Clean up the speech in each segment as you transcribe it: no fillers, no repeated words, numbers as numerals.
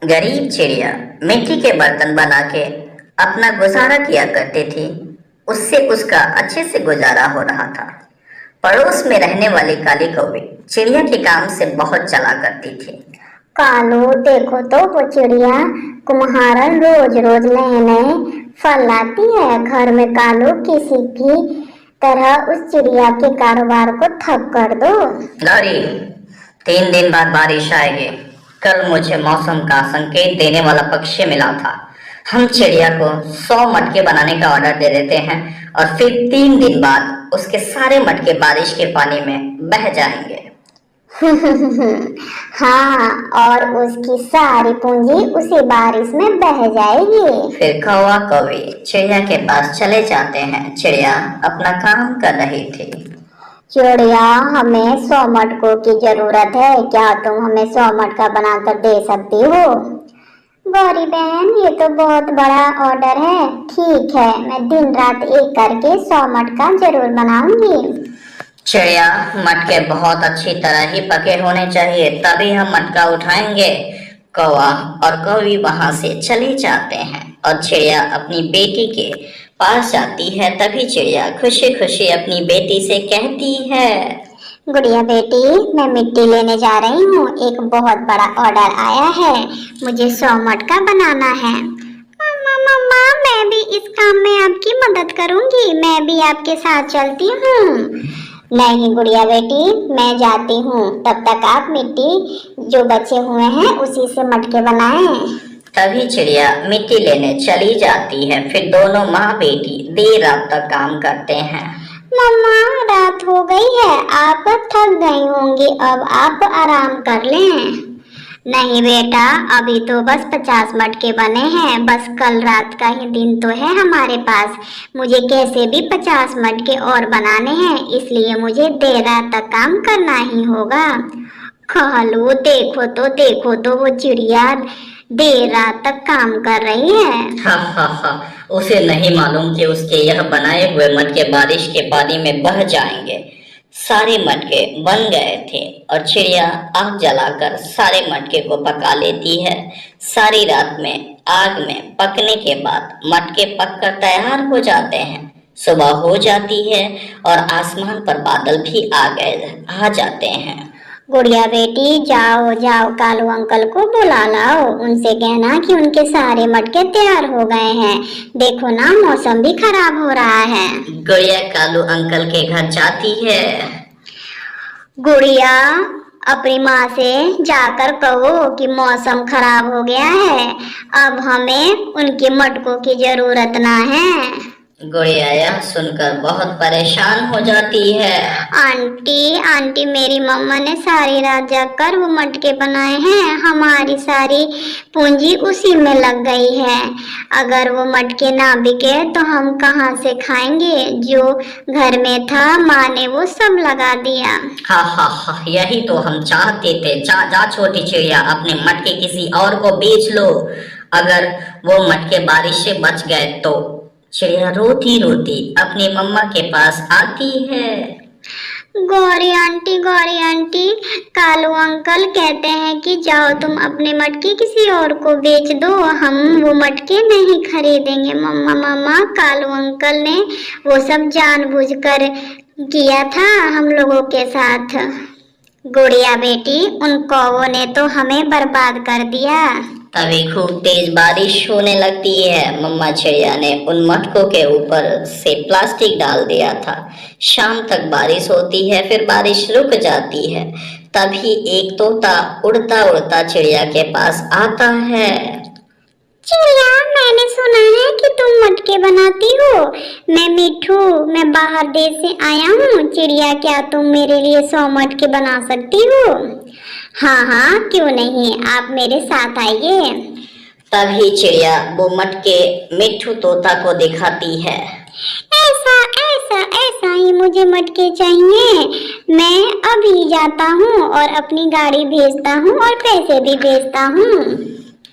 गरीब चिड़िया मिट्टी के बर्तन बना के अपना गुजारा किया करती थी। उससे उसका अच्छे से गुजारा हो रहा था। पड़ोस में रहने वाली काली कौवी चिड़िया के काम से बहुत चला करती थी। कालू, देखो तो वो चिड़िया कुम्हारन रोज रोज नए नए फल लाती है घर में। कालू, किसी भी तरह उस चिड़िया के कारोबार को ठप कर दो। गौरी, 3 दिन बाद बारिश आएगी। कल मुझे मौसम का संकेत देने वाला पक्षी मिला था। हम चिड़िया को 100 मटके बनाने का ऑर्डर दे देते हैं और फिर 3 दिन बाद उसके सारे मटके बारिश के पानी में बह जाएंगे। हाँ, और उसकी सारी पूंजी उसी बारिश में बह जाएगी। फिर कौवा कौवी चिड़िया के पास चले जाते हैं। चिड़िया अपना काम कर रही थी। चिड़िया, हमें 100 मटकों की जरूरत है, क्या तुम हमें 100 मटका बनाकर दे सकती हो? गौरी बहन, ये तो बहुत बड़ा ऑर्डर है। ठीक है, मैं दिन रात एक करके 100 मटका जरूर बनाऊंगी। चिड़िया, मटके बहुत अच्छी तरह ही पके होने चाहिए, तभी हम मटका उठाएंगे। कौवा और कौवी वहां से चले जाते हैं और चिड़िया अपनी बेटी के पास जाती है। तभी चिड़िया खुशी खुशी अपनी बेटी से कहती है, गुड़िया बेटी, मैं मिट्टी लेने जा रही हूँ। एक बहुत बड़ा ऑर्डर आया है, मुझे 100 मटका बनाना है। मम्मा मम्मा, मैं भी इस काम में आपकी मदद करूंगी, मैं भी आपके साथ चलती हूँ। नहीं गुड़िया बेटी, मैं जाती हूँ, तब तक आप मिट्टी जो बचे हुए हैं उसी से मटके बनाएं। तभी चिड़िया मिट्टी लेने चली जाती है। फिर दोनों माँ बेटी देर रात तक काम करते हैं। मम्मा, रात हो गई है, आप थक गई होंगी, अब आप आराम कर लें। नहीं बेटा, अभी तो बस 50 मटके बने हैं, बस कल रात का ही दिन तो है हमारे पास। मुझे कैसे भी 50 मटके और बनाने हैं, इसलिए मुझे देर रात तक काम करना ही होगा। कालू, देखो तो वो चिड़िया देर रात तक काम कर रही है। हा, उसे नहीं मालूम कि उसके यह बनाए हुए मटके बारिश के पानी में बह जाएंगे। सारे मटके बन गए थे और चिड़िया आग जलाकर सारे मटके को पका लेती है। सारी रात में आग में पकने के बाद मटके पककर तैयार हो जाते हैं। सुबह हो जाती है और आसमान पर बादल भी आ जाते हैं। गुड़िया बेटी, जाओ जाओ, कालू अंकल को बुला लाओ, उनसे कहना कि उनके सारे मटके तैयार हो गए हैं। देखो ना, मौसम भी खराब हो रहा है। गुड़िया कालू अंकल के घर जाती है। गुड़िया, अपनी माँ से जाकर कहो कि मौसम खराब हो गया है, अब हमें उनके मटकों की जरूरत ना है। गुड़िया यह सुनकर बहुत परेशान हो जाती है। आंटी, मेरी मम्मा ने सारी रात जागकर वो मटके बनाए हैं, हमारी सारी पूंजी उसी में लग गई है। अगर वो मटके ना बिके तो हम कहाँ से खाएंगे? जो घर में था माँ ने वो सब लगा दिया। हा, यही तो हम चाहते थे। जा छोटी चिड़िया, अपने मटके किसी और को बेच लो। अगर वो मटके बारिश से बच गए तो चिड़िया रोती रोती अपनी मम्मा के पास आती है। गौरी आंटी, कालू अंकल कहते हैं कि जाओ तुम अपने मटके किसी और को बेच दो, हम वो मटके नहीं खरीदेंगे। मम्मा, कालू अंकल ने वो सब जानबूझकर किया था हम लोगों के साथ। गुड़िया बेटी, उन कौवों ने तो हमें बर्बाद कर दिया। तभी खूब तेज बारिश होने लगती है। मम्मा चिड़िया ने उन मटकों के ऊपर से प्लास्टिक डाल दिया था। शाम तक बारिश होती है, फिर बारिश रुक जाती है। तभी एक तोता उड़ता उड़ता चिड़िया के पास आता है। चिड़िया, मैंने सुना है कि तुम मटके बनाती हो। मैं मिठू, मैं बाहर देश से आया हूँ। चिड़िया, क्या तुम मेरे लिए 100 मटके बना सकती हो? हाँ, क्यों नहीं, आप मेरे साथ आइए। तभी चिड़िया वो मटके मिठू तोता को दिखाती है। ऐसा ही मुझे मटके चाहिए। मैं अभी जाता हूँ और अपनी गाड़ी भेजता हूँ और पैसे भी भेजता हूँ।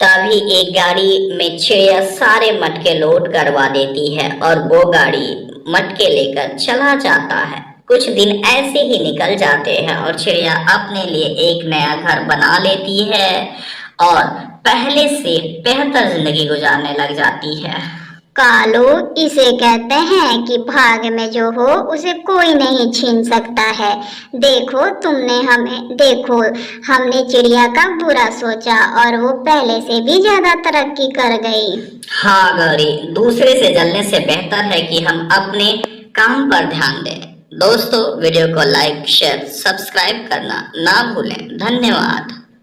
तभी एक गाड़ी में चिड़िया सारे मटके लोड करवा देती है और वो गाड़ी मटके लेकर चला जाता है। कुछ दिन ऐसे ही निकल जाते हैं और चिड़िया अपने लिए एक नया घर बना लेती है और पहले से बेहतर जिंदगी गुजारने लग जाती है। कालू, इसे कहते हैं कि भाग्य में जो हो उसे कोई नहीं छीन सकता है। देखो हमने चिड़िया का बुरा सोचा और वो पहले से भी ज्यादा तरक्की कर गई। हाँ गौरी, दूसरे से जलने से बेहतर है कि हम अपने काम पर ध्यान दें। दोस्तों, वीडियो को लाइक, शेयर, सब्सक्राइब करना ना भूलें। धन्यवाद।